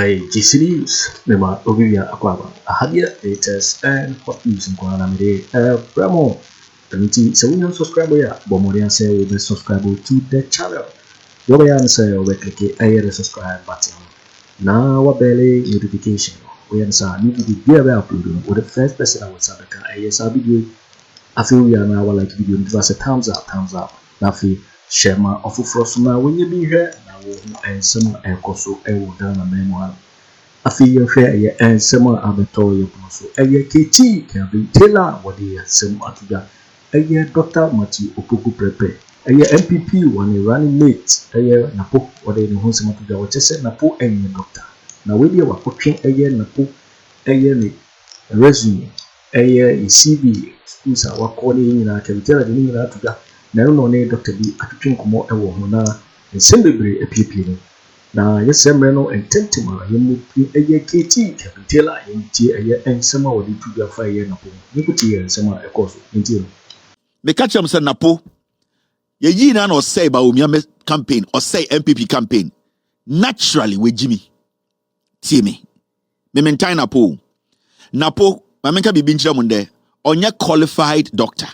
IGC News, Mema Bawumia Akwaba, Ahadya, latest and hot news in Kwanamide, Bramo. And so we don't subscribe here, but more than say we will subscribe to the channel. You will say we click the subscribe button. Now our belly notification. We answer new video uploading with the first person I will say the video. I feel we are now like video give us a thumbs up. Now share my offer for us now when you be here. And some Akoto down a memoir. Afriyie fair and some abattoir so a KT can be Taylor what they some atuga. A year Dr. Mati Opoku Prempeh. A year NPP one a running mate. A year Napo what they know some atuga what said Napo and your doctor. Now we are watching a year Napo a year resume. A year CV schools are calling in a cavitera in atuga. Now no Dr. B at Pinkomo a woman. Assembly a PP. Now, yes, Semreno and Tentima, you move a year KT, Captain Taylor, and tea a year and summer or the 2 fire Napo. Nicotia and summer, of course, until the catch him said Napo. Ye nan or say Bawumia campaign or say NPP campaign. Naturally with Jimmy. Timmy. Mementai Napo. Napo, Mamenka Bibincha Munde, on your qualified doctor.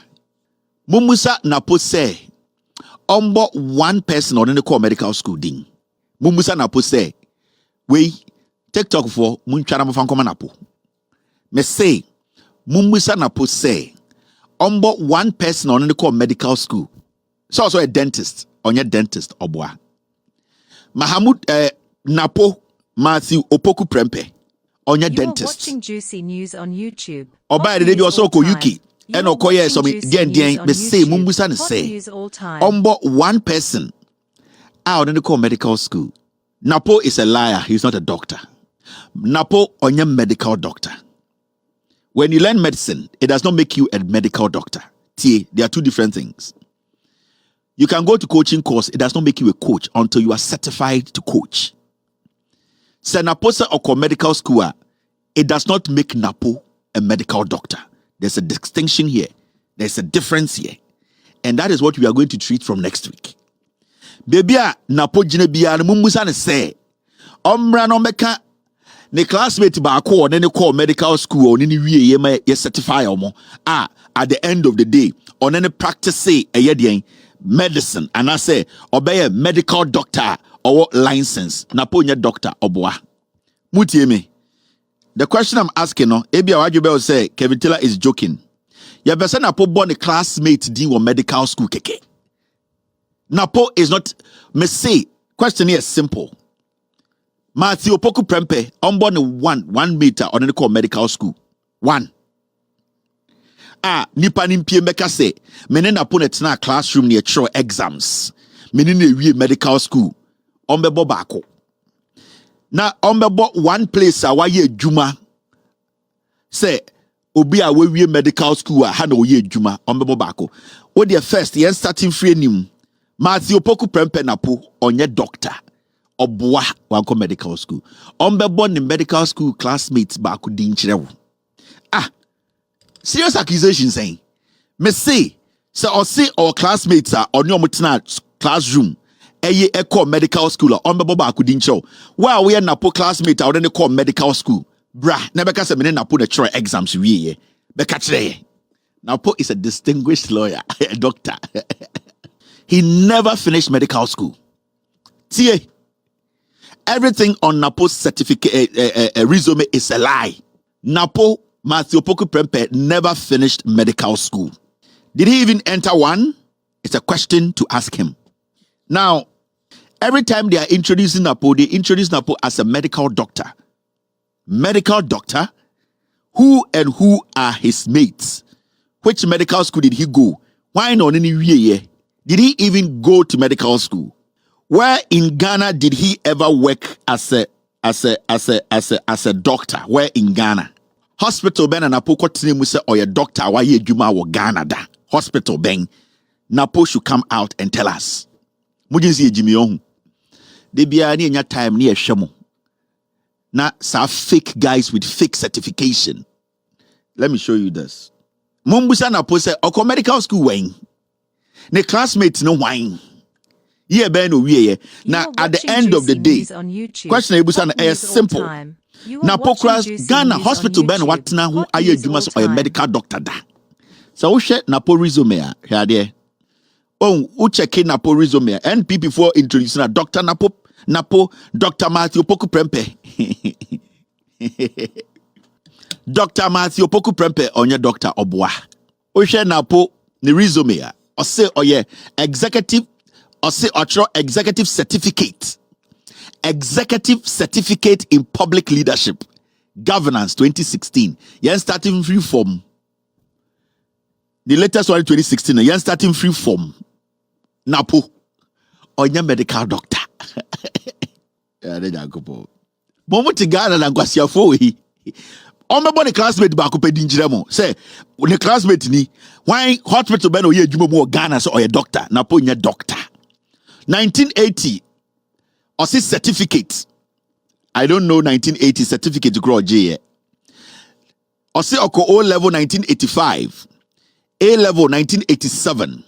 Mumusa Napo say. Ombo one person on the core medical school ding. Mumusa Napo say, we TikTok for Munchara Mafankoma Napo. Me say, Mumusa Napo say, Ombo one person on the core medical school. So also a dentist, on your dentist, Obwa. Mahamud Napo Matthew Opoku Prempeh, on your dentist. Watching juicy news on YouTube. Oba de also ko Yuki. Eno koye so me den me say mumbusa ne say ombo one person out in the core medical school. Napo is a liar, he's not a doctor. Napo onye medical doctor. When you learn medicine, it does not make you a medical doctor. There are two different things. You can go to coaching course, it does not make you a coach until you are certified to coach. Se Napo se oko medical school, it does not make Napo a medical doctor. There's a distinction here. There's a difference here. And that is what we are going to treat from next week. Baby, Napo jine biya mumusa ne say. Omra no meka ne classmate ba ko ne call medical school oni ni wie ye certify omo. At the end of the day, on any practice say medicine and I say obey medical doctor or license. Napo nya doctor oboa. Mutie me. The question I'm asking, Ebia Wajubel say Kevin Taylor is joking. Ya besa Napo born a classmate di wa medical school keke. Napo is not me say question here is simple. Matthew Opoku Prempeh born one meter on the call medical school. One. Nipa nimpie meka say mene Napo netina classroom near show exams. Mene ne medical school. Ombebo bako. Na ombebo one place awaye juma say obi a we medical school ha na oye juma ombebo bako o the first yen starting free nim Matthew Opoku Prempeh Napo onye doctor oboa wanko medical school ombebo ni medical school classmates bako din kirewo serious accusation saying me say or say our classmates are on your classroom eye echo medical school on bebo ba akudincho why we Napo classmate or then call medical school bra never ka se me Napo the try exams wie be ka kire Napo is a distinguished lawyer a doctor he never finished medical school see everything on Napo's certificate resume is a lie. Napo Matthew Opoku Prempeh never finished medical school. Did he even enter one? It's a question to ask him. Now, every time they are introducing Napo, they introduce Napo as a medical doctor. Medical doctor? Who and who are his mates? Which medical school did he go? Why not any year? Did he even go to medical school? Where in Ghana did he ever work as a doctor? Where in Ghana? Hospital ben and Napo continue muse or your doctor why ye juma wo Ghana da. Hospital ben Napo should come out and tell us. Mujinsi Jimmy Ohun. They be any time near Shamo. Na sa fake guys with fake certification. Let me show you this. Mumbusa Napo say oko medical school wine. Ne classmates no wine. Year ben no wie. Now You are at the watching end of the Juicy day, News on YouTube. question ebusan Hot is news all simple. time. You are Napo watching class Juicy Ghana News hospital on ben YouTube. what na who Hot aye news adwuma all so or a time. medical doctor da. So we share Napo resume a here. Oh, who check in Napo resume a NPP for introducing a Dr. Napo Dr. Matthew Opoku Prempeh. Dr. Matthew Opoku Prempeh onye Dr. Obwa. We share Napo the resume a or say executive or say executive certificate. Executive certificate in public leadership. Governance 2016. Yen starting free form. The latest one 2016. Yen starting free form. Napo. Onye medical doctor. Yeah, they are couple. Momo tigana na ngwasiafo yi. Omebo ne classmate ba ko pedinjire mo. Say, ne classmate ni, why hospital be no ye adwuma mo Ghana so oye doctor. Napo nye doctor. 1980 or see certificate. I don't know 1980 certificate to grow J. Or see Oko O level 1985. A level 1987.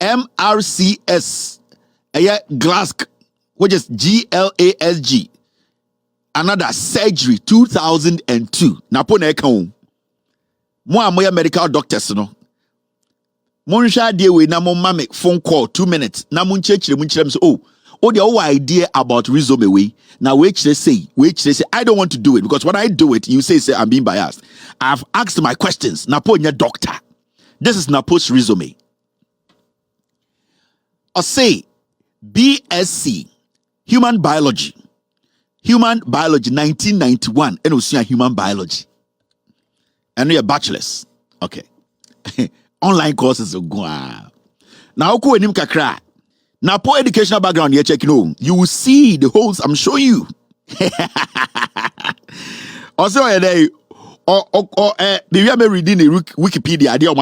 MRCS. GLASG, which is GLASG. Another surgery 2002. Napo na ekon. Mo amoya medical doctors no. Mo nsha die we na mo mame phone call 2 minutes. Na mo nchechire so oh the whole idea about resume way. Now wait say I don't want to do it because when I do it, you say I'm being biased. I've asked my questions. Napo nya doctor. This is Napo's resume. Or say BSc Human Biology 1991 and also human biology. And you're bachelor's. Okay. Online courses go. Now ko enim kakra. Napo educational background here check you will see the holes I'm showing you. Also there maybe I'm reading the Wikipedia idea of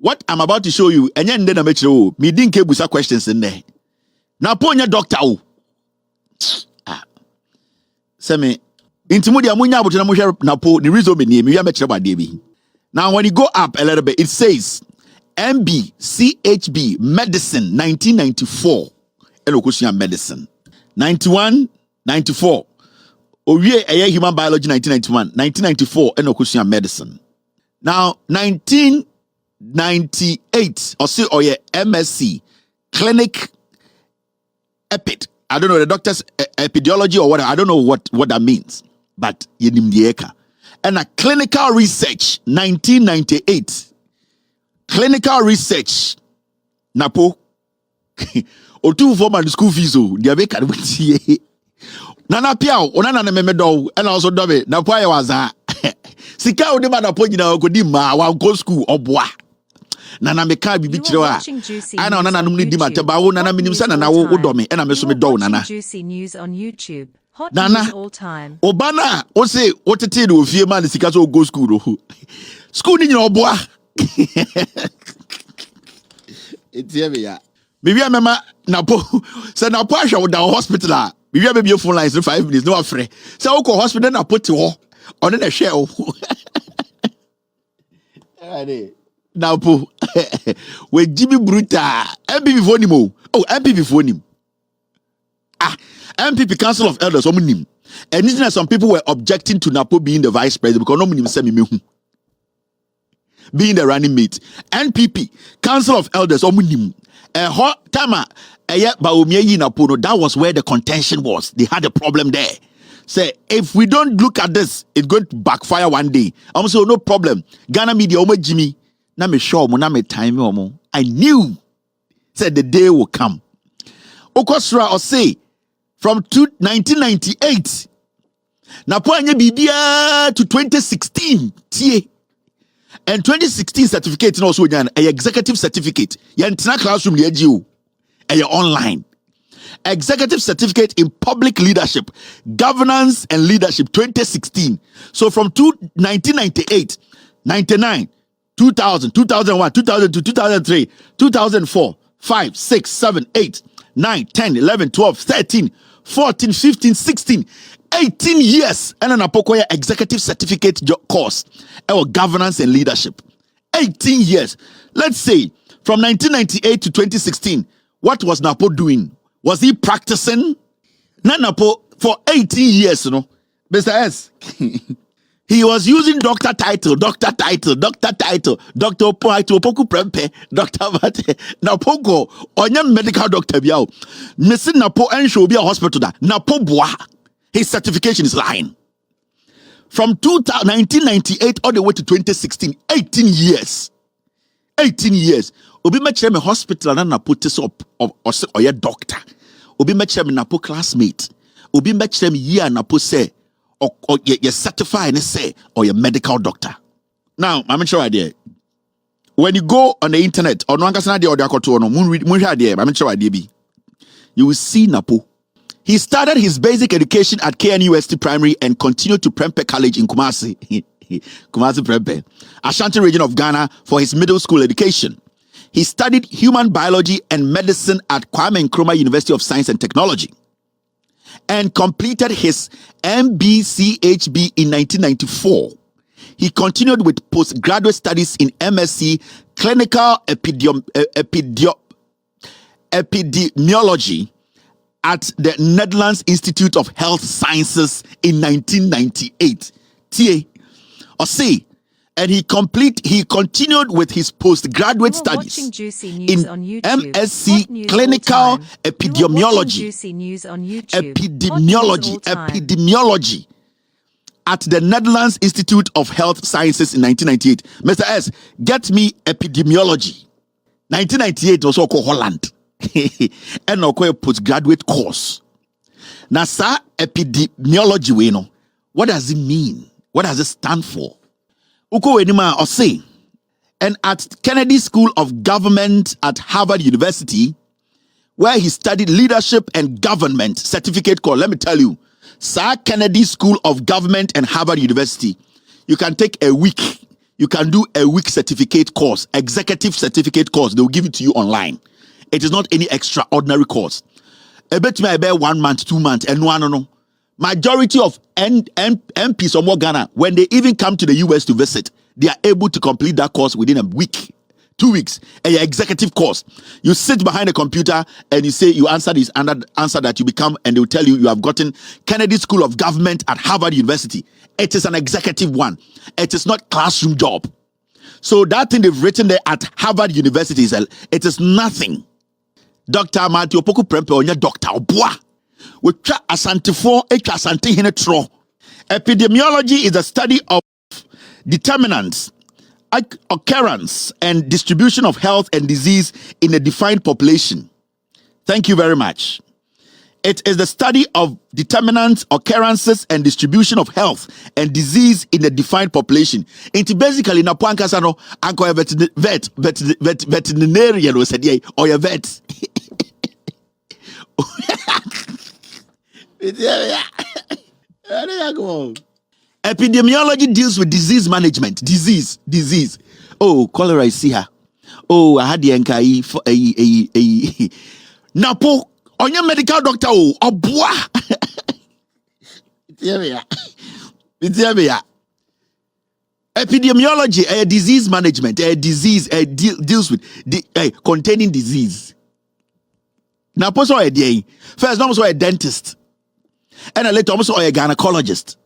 what I'm about to show you and then I'm me didn't keep with questions in there. Napo nya doctor Sammy intimudia munya abutu na mohwe Napo the resume ni me bi. Now when you go up a little bit it says MB, CHB, Medicine, 1994. Elokusia Medicine. 91, 94. Owie Human Biology, 1991. 1994, Elokusia Medicine. Now, 1998, or say, MSc, Clinic Epid. I don't know, the doctor's epidemiology or whatever. I don't know what that means. But, Yenimdieka. And a Clinical Research, 1998. Clinical research. Napo. Otu formal school fees o. Dia be kan wetie. Nana piao, onana na memedo, and also dobe. Napo ya waza. Sika o de ma Napo nyina okodi ma wa go school obwa. Nana me ka bibi kire wa. Ana onana num ni di ma teba wo nana minim sa nana wo dome. Ena me so me do nana. Juicy News on YouTube. Hot Nana, news all time. Obana, o say o tete do fie man sika so go school do. School ni nyina obwa. It's here ya. Maybe I remember Napo. Say Napo I should down hospital. Maybe I be your phone lines in 5 minutes. No afraid. Say I go hospital na put to on the share. Napo. We Jimmy Bruta. MPP phone him. Oh, MPP phone him. MPP Council of Elders omunim. And isn't some people were objecting to Napo being the vice president because no munim say me being the running mate. NPP, Council of Elders, Omunim, Tama, Bawumia Napo, that was where the contention was. They had a problem there. Say, if we don't look at this, it's going to backfire one day. I'm so no problem. Ghana media, Jimmy, na me show, na me time, I knew, said the day will come. Okosra or say, from 1998, Napo anye bibia to 2016, tie. And 2016 certificate also an executive certificate. You enter classroom you online. Executive certificate in public leadership, governance and leadership 2016. So from 1998, 99, 2000, 2001, 2002, 2003, 2004, 5, 6, 7, 8, 9, 10, 11, 12, 13, 14, 15, 16, 18 years and an Opoku executive certificate course or governance and leadership. 18 years. Let's say From 1998 to 2016, what was Napo doing? Was he practicing? Not Napo for 18 years, you know. Mr. S. He was using doctor title, Dr. Opoku Prempeh, Dr. Mate, Napo Onyan medical doctor biao. Missing Napo and show be a hospital da. Napo boa. His certification is lying. From 1998 all the way to 2016, 18 years. 18 years. Obi mechere me hospital na Napo tese or your doctor. Obi mechere me Napo classmate. Obi mechere me year Napo say or you certify and say or your medical doctor. Now, I'm sure idea. When you go on the internet or no ankasa na or the Akoto no mun idea, I'm sure idea be. You will see Napo. He started his basic education at KNUST Primary and continued to Prempeh College in Kumasi, Prempeh, Ashanti region of Ghana for his middle school education. He studied human biology and medicine at Kwame Nkrumah University of Science and Technology and completed his MBCHB in 1994. He continued with postgraduate studies in MSc Clinical Epidemiology at the Netherlands Institute of Health Sciences in 1998. And he continued with his postgraduate studies in MSc Clinical Epidemiology at the Netherlands Institute of Health Sciences in 1998. Mr. S, get me epidemiology. 1998 was also Holland. And a postgraduate course. Now, sir, epidemiology, we know. What does it mean? What does it stand for? And at Kennedy School of Government at Harvard University, where he studied leadership and government certificate course. Let me tell you, Sir Kennedy School of Government and Harvard University, you can take a week. You can do a week certificate course, executive certificate course. They will give it to you online. It is not any extraordinary course. I bet me I bear 1 month, 2 months, and no. Majority of MPs or more Ghana, when they even come to the US to visit, they are able to complete that course within a week, 2 weeks. A executive course. You sit behind a computer and you say you answer this answer that you become, and they will tell you you have gotten Kennedy School of Government at Harvard University. It is an executive one. It is not classroom job. So that thing they've written there at Harvard University it is nothing. Dr. Matthew Opoku Prempeh onya Dr. Obua. Wetwa asantifo etwa asante hene tro. Epidemiology is the study of determinants, occurrence, and distribution of health and disease in a defined population. Thank you very much. It is the study of determinants, occurrences, and distribution of health and disease in a defined population. Into basically na poankasa no anko veterinarian was said or a vet. Epidemiology deals with disease management. Disease. Oh, cholera is here. Oh, I had the NKI for a Napo. On your medical doctor, oh boy. Epidemiology, disease management, disease deals with containing disease. Now, also a day. First, almost a dentist, and later almost a gynecologist,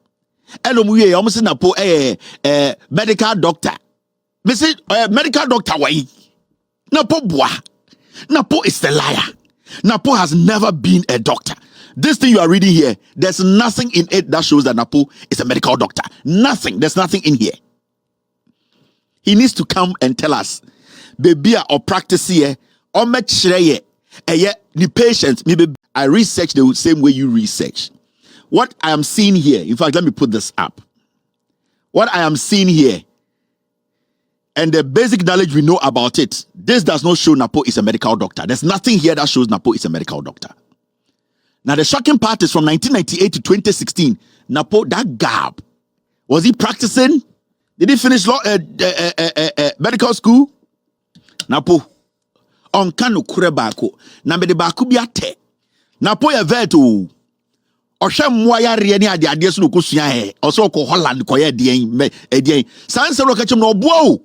and we almost Napo a medical doctor. Miss medical doctor way. Napo boy. Napo is the liar. Napo has never been a doctor. This thing you are reading here, there's nothing in it that shows that Napo is a medical doctor. Nothing. There's nothing in here. He needs to come and tell us, baby, or practice here, or make sure the patient. Maybe I research the same way you research. What I am seeing here, in fact, let me put this up. What I am seeing here, and the basic knowledge we know about it, this does not show Napo is a medical doctor. There's nothing here that shows Napo is a medical doctor. Now, the shocking part is from 1998 to 2016, Napo, that gap, was he practicing? Did he finish medical school? Napo, on kanu kure bako, na mede bako biate. Napo ya veto. Osha mwaya rieni adi adiesu no kusua he. Oso ko Holland ko ye dien. Sanse ro kachim no obuo.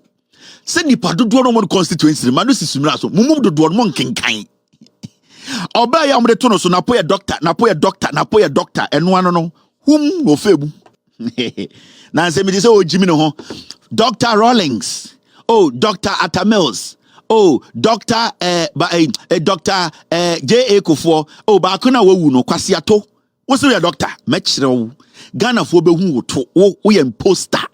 Send the Padudo no one constituency, Manusi Sumaso, Mumu do one monking kind. Oba ya mde tono so napo ya doctor, and one no whom no febu. Na se me say oh Jimmy no ho. Dr. Rawlings. Oh, Dr. Atta Mills. Oh, Dr. Dr. J.A. Kufo. Oh, ba akuna wewu no kwasi ato. Wo se ya doctor, mechire Ghana for behu to wo imposter.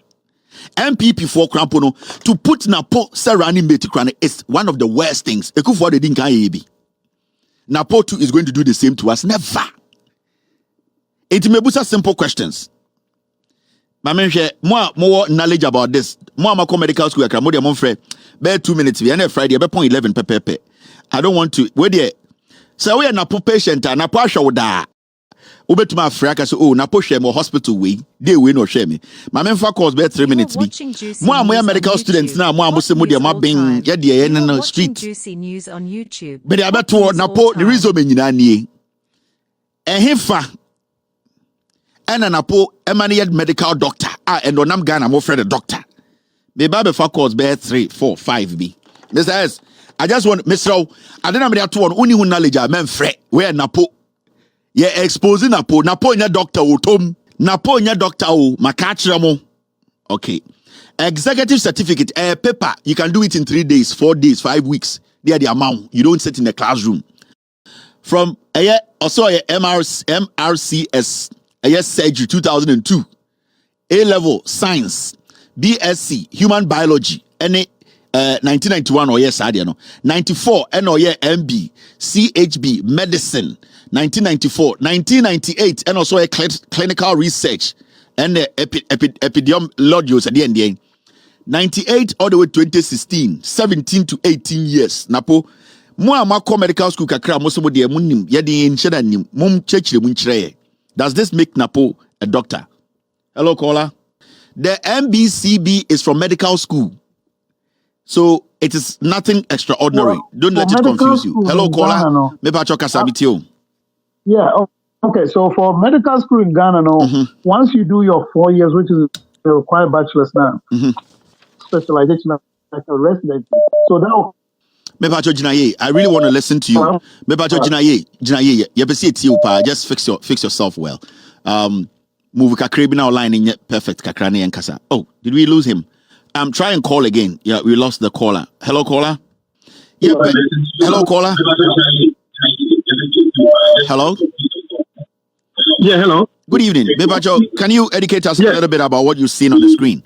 NPP for Krampono to put Napo surrounding Metikran is one of the worst things. Akufo Addo didn't can Napo too is going to do the same to us. Never. It may be simple questions. More knowledge about this. More medical school. More friend. Bear 2 minutes. We are Friday. Be point 11. Pepe. I don't want to. Where there? So we are Napo patient. Napo show da. Ubet my fraka so oh Napo share more hospital way. They will no share me. My men for course bear 3 minutes. More medical students now. More Muslim ma being yeah no street. Juicy news on YouTube. But I bet to Napo the reason me nyina nie. Ehfa and an Napo emanated medical doctor. And on am Ghana more friend a doctor. Me baby for course bear 3, 4, 5 B. Mr. S. I just want Mr. I don't know me that one only who knowledge I men fret where Napo. Yeah, exposing Napo nya doctor o tom. Napo nya doctor o makachiramo. Okay. Executive certificate, paper, you can do it in 3 days, 4 days, 5 weeks. They are the amount. You don't sit in the classroom. From also MRCS, surgery 2002. A-level science, BSc, human biology, any 1991 or yes, I don't know. 94, MB, CHB, medicine. 1994, 1998, and also a clinical research and epidemiology at the end. 98 all the way 2016, 17 to 18 years. Napo, mo medical school kakra mo so de munim ye de ncheda nim mum chechire mun chire. Does this make Napo a doctor? Hello caller. The MBCB is from medical school. So it is nothing extraordinary. Well, don't let it confuse you. Hello caller. Me pa choka sabitio. Yeah, okay. So for medical school in Ghana, once you do your 4 years, which is the required bachelor's now, specialization like a residency. So now, I really want to listen to you. Just fix yourself well. Move kakrebi now line in perfect kakrani and kasa. Oh, did we lose him? Try and call again. Yeah, we lost the caller. Hello caller. Yeah, hello caller. Hello? Yeah, hello. Good evening. Bebajo, can you educate us a little bit about what you've seen on the screen?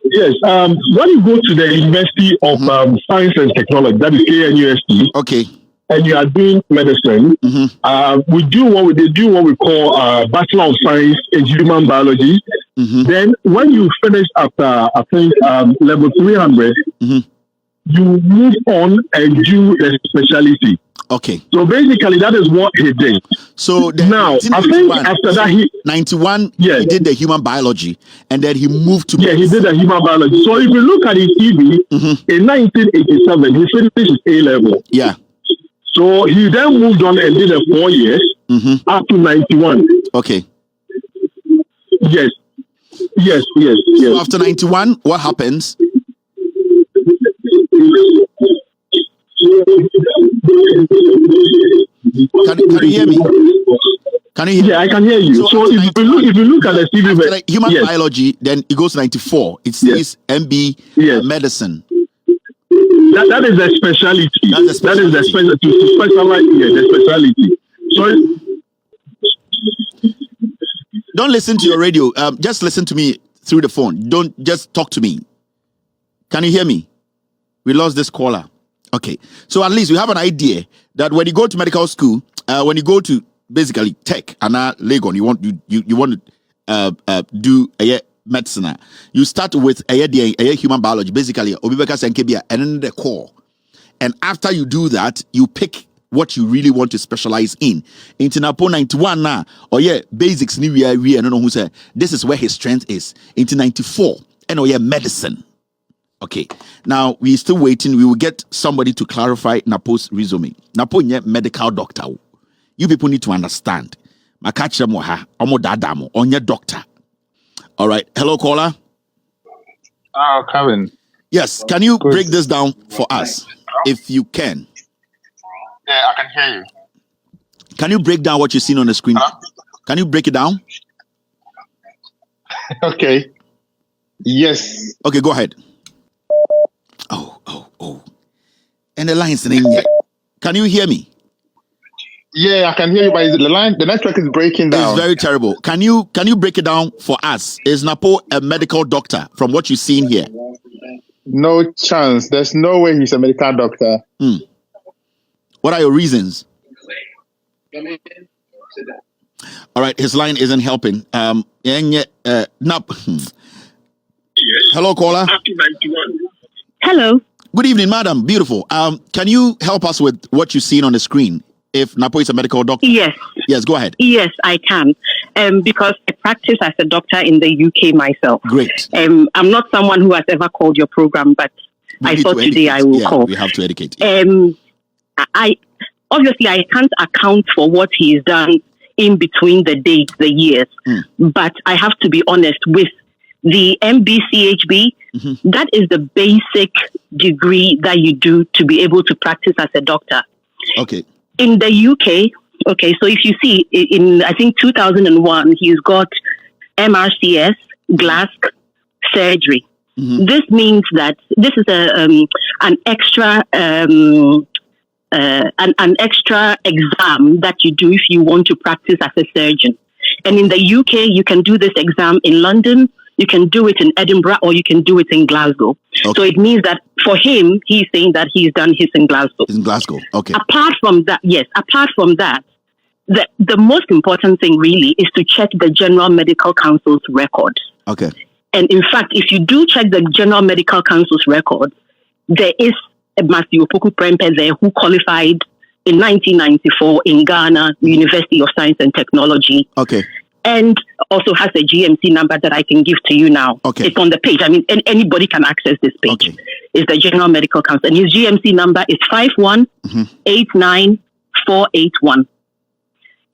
Yes. When you go to the University of Science and Technology, that is KNUST, okay, and you are doing medicine, they do what we call Bachelor of Science in Human Biology. Then when you finish after, I think, level 300, you move on and do the specialty. Okay. So basically, that is what he did. So now, I think after that, he 91, he did the human biology, and then he moved to he did the human biology. So if you look at his CV, in 1987, he finished his A level. Yeah. So he then moved on and did the 4 years up to 91. Okay. Yes. So after 91, what happens? Can you hear me? Can you hear me? Yeah, I can hear you. So if you look at the CV, like human biology, then it goes 94. It says MB medicine. That is the specialty. That is the specialty. To specialize the specialty. So don't listen to your radio. Just listen to me through the phone. Don't just talk to me. Can you hear me? We lost this caller. Okay, so at least we have an idea that when you go to medical school, when you go to basically tech and Legon, you want to do a medicine. You start with a human biology, basically obibeka and KBA, and then the core. And after you do that, you pick what you really want to specialize in. Into Napo 91 now, basics ni we I don't know who said this is where his strength is. Into 94, and medicine. Okay, now we're still waiting. We will get somebody to clarify Napo's resume. Napo nye medical doctor. You people need to understand. Makache moha, omo dadamo, onye doctor. All right. Hello, caller. Kelvin. Yes, can you break this down for us, if you can? Yeah, I can hear you. Can you break down what you've seen on the screen? Can you break it down? Okay. Yes. Okay, go ahead. Oh. And the line's in yet. Can you hear me? Yeah, I can hear you, but the network is breaking down. It's very terrible. Can you break it down for us? Is Napo a medical doctor from what you've seen here? No chance. There's no way he's a medical doctor. What are your reasons? All right, his line isn't helping. Napo. Hello, caller. Hello. Good evening, madam. Beautiful. Can you help us with what you've seen on the screen? If Napo is a medical doctor? Yes. Yes, go ahead. Yes, I can. Because I practice as a doctor in the UK myself. Great. I'm not someone who has ever called your program, but I thought today I will call. We have to educate. I obviously I can't account for what he's done in between the dates, the years, but I have to be honest with the MBCHB. That is the basic degree that you do to be able to practice as a doctor. Okay. In the UK, so if you see in I think 2001, he's got MRCS, glass surgery. This means that this is an extra an extra exam that you do if you want to practice as a surgeon. And in the UK, you can do this exam in London, you can do it in Edinburgh, or you can do it in Glasgow. Okay. So it means that for him, he's saying that he's done his in Glasgow. In Glasgow, okay. Apart from that, the most important thing really is to check the General Medical Council's records. Okay. And in fact, if you do check the General Medical Council's records, there is a Opoku Prempeh there who qualified in 1994 in Ghana, University of Science and Technology. Okay. And also has a GMC number that I can give to you now. Okay. It's on the page. I mean, anybody can access this page. Okay. It's the General Medical Council. And his GMC number is 5189481.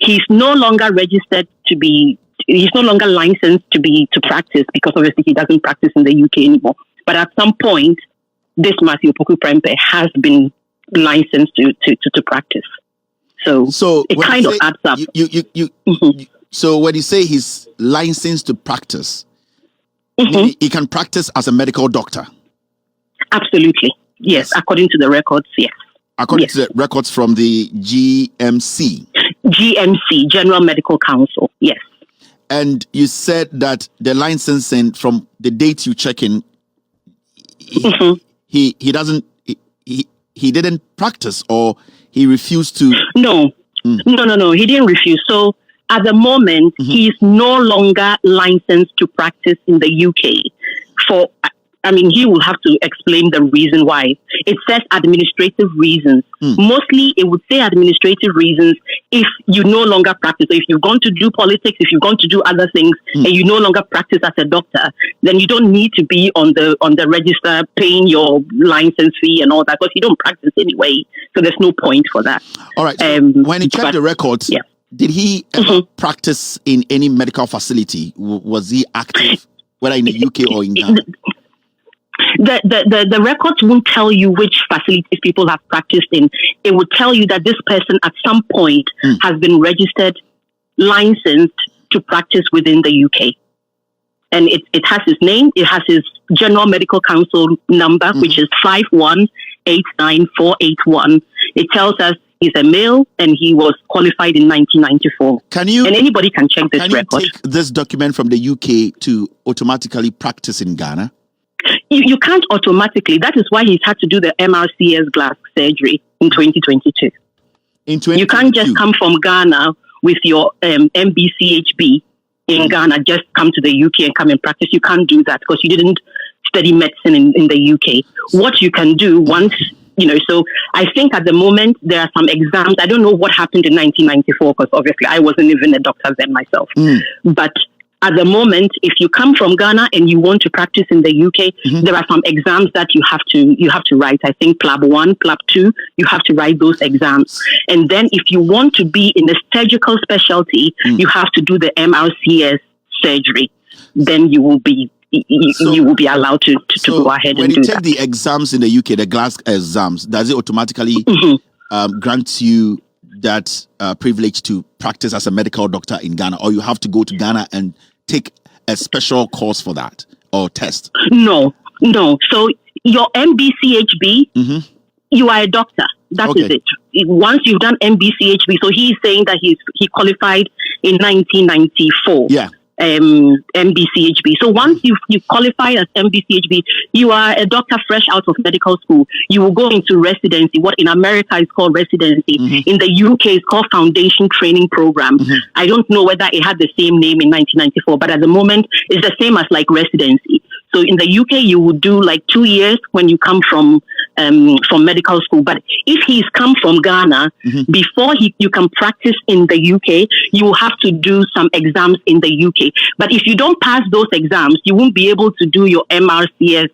He's no longer registered to be, he's no longer licensed to practice because obviously he doesn't practice in the UK anymore. But at some point, this Matthew Opoku Prempeh has been licensed to practice. So it kind of adds up. So when you say he's licensed to practice, he can practice as a medical doctor? Absolutely. Yes. According to the records, yes. According to the records from the GMC? GMC, General Medical Council, yes. And you said that the licensing from the date you check in, he didn't practice, or he refused to? No, he didn't refuse. So at the moment, he is no longer licensed to practice in the UK. He will have to explain the reason why. It says administrative reasons. Mostly, it would say administrative reasons if you no longer practice. So if you've gone to do politics, if you've gone to do other things, and you no longer practice as a doctor, then you don't need to be on the register paying your license fee and all that, because you don't practice anyway. So there's no point for that. All right. So when he checked the records, did he ever practice in any medical facility? Was he active, whether in the UK or in Ghana? The records won't tell you which facilities people have practiced in. It will tell you that this person at some point has been registered, licensed to practice within the UK. And it has his name, it has his General Medical Council number, which is 5189481. It tells us he's a male and he was qualified in 1994. And anybody can check this record. Can you take this document from the UK to automatically practice in Ghana? You can't automatically. That is why he's had to do the MRCS glass surgery in 2022. You can't just come from Ghana with your MBCHB in Ghana, just come to the UK and come and practice. You can't do that because you didn't study medicine in the UK. What you can do once, so I think at the moment there are some exams. I don't know what happened in 1994 because obviously I wasn't even a doctor then myself. But at the moment, if you come from Ghana and you want to practice in the UK, there are some exams that you have to write. I think PLAB 1, PLAB 2, you have to write those exams. And then if you want to be in a surgical specialty, you have to do the MRCS surgery. Then you will be you will be allowed to go ahead and do that. When you take the exams in the UK, the GLAS exams, does it automatically grant you that privilege to practice as a medical doctor in Ghana, or you have to go to Ghana and take a special course for that or test? No. So your MBCHB, you are a doctor. That is it. Once you've done MBCHB, so he's saying that he qualified in 1994. Yeah. MBCHB. So once you qualify as MBCHB, you are a doctor fresh out of medical school. You will go into residency, what in America is called residency. In the UK is called Foundation Training Program. I don't know whether it had the same name in 1994, but at the moment it's the same as like residency. So in the UK, you would do like 2 years when you come from medical school. But if he's come from Ghana, before you can practice in the UK, you will have to do some exams in the UK. But if you don't pass those exams, you won't be able to do your MRCS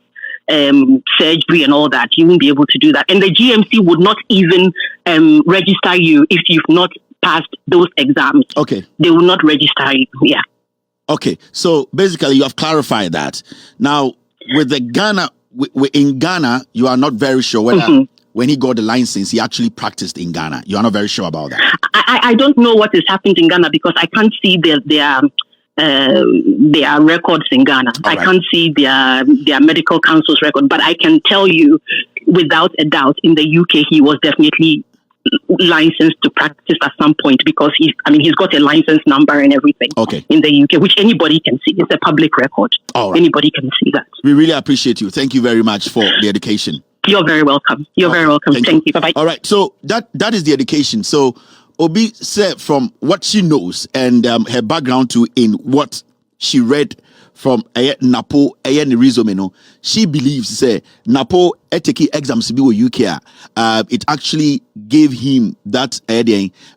surgery and all that. You won't be able to do that. And the GMC would not even register you if you've not passed those exams. Okay. They will not register you. Yeah. Okay. So basically, you have clarified that. Now, with the Ghana... in Ghana, you are not very sure whether when he got the license, he actually practiced in Ghana. You are not very sure about that. I don't know what has happened in Ghana because I can't see their records in Ghana. I can't see their medical council's record, but I can tell you without a doubt in the UK, he was definitely licensed to practice at some point because he's got a license number and everything in the UK, which anybody can see. It's a public record. Anybody can see that. We really appreciate you. Thank you very much for the education. You're very welcome. Very welcome. Thank you. Bye-bye. All right. So that is the education. So Obi said from what she knows and her background to in what she read from Napo resume, she believes Napo etiki exams be UK. It actually gave him that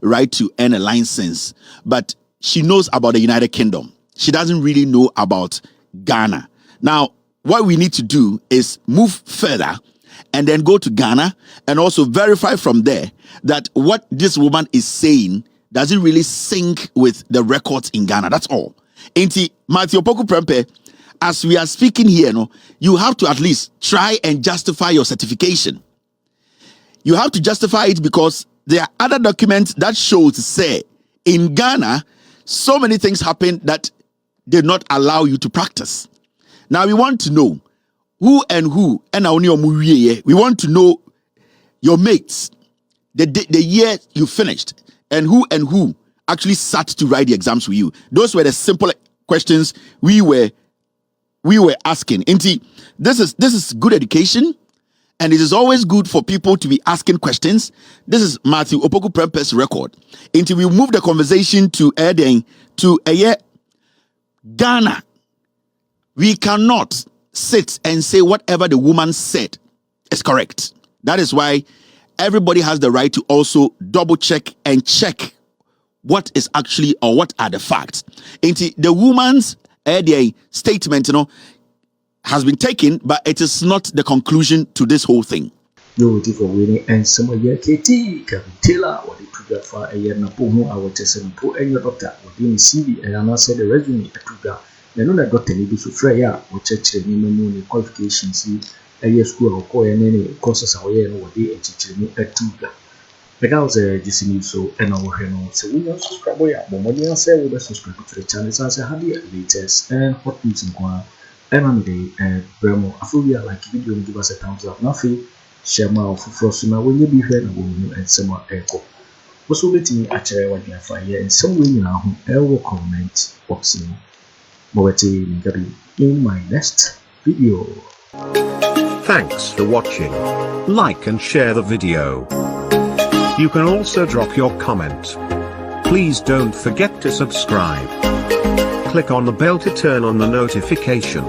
right to earn a license, but she knows about the United Kingdom. She doesn't really know about Ghana. Now, what we need to do is move further and then go to Ghana and also verify from there that what this woman is saying doesn't really sync with the records in Ghana. That's all. Inti Matthew Opoku Prempeh, as we are speaking here, you have to at least try and justify your certification. You have to justify it because there are other documents that show to say in Ghana, so many things happen that did not allow you to practice. Now we want to know who, and we want to know your mates, the year you finished, and who actually sat to write the exams with you. Those were the simple questions we were asking. Inti, this is good education, and it is always good for people to be asking questions. This is Matthew Opoku Prempeh's record. Inti, we move the conversation to Ghana. We cannot sit and say whatever the woman said is correct. That is why everybody has the right to also double check and check what is actually or what are the facts. Inti, the woman's statement, has been taken, but it is not the conclusion to this whole thing. No, for winning and some of your KT, Kelvin Taylor, or the trigger for a year Napo, I will test and put any doctor within the CV and I said the resume a trigger. And no, I got any to Freya or church and qualifications, a year school or call and any courses away and what they teach me a trigger. The girls are just so and our so we don't subscribe. Bawumia say we subscribe to the channel as a happy latest and hot news in Kwa. And I'm the Bremo Afriyie like video and give us a thumbs up. Nothing. Share my Frostima when you be here and some more echo. Also, let me actually what you find here and some way now who comment boxing. In my next video. Thanks for watching. Like and share the video. You can also drop your comment. Please don't forget to subscribe. Click on the bell to turn on the notification.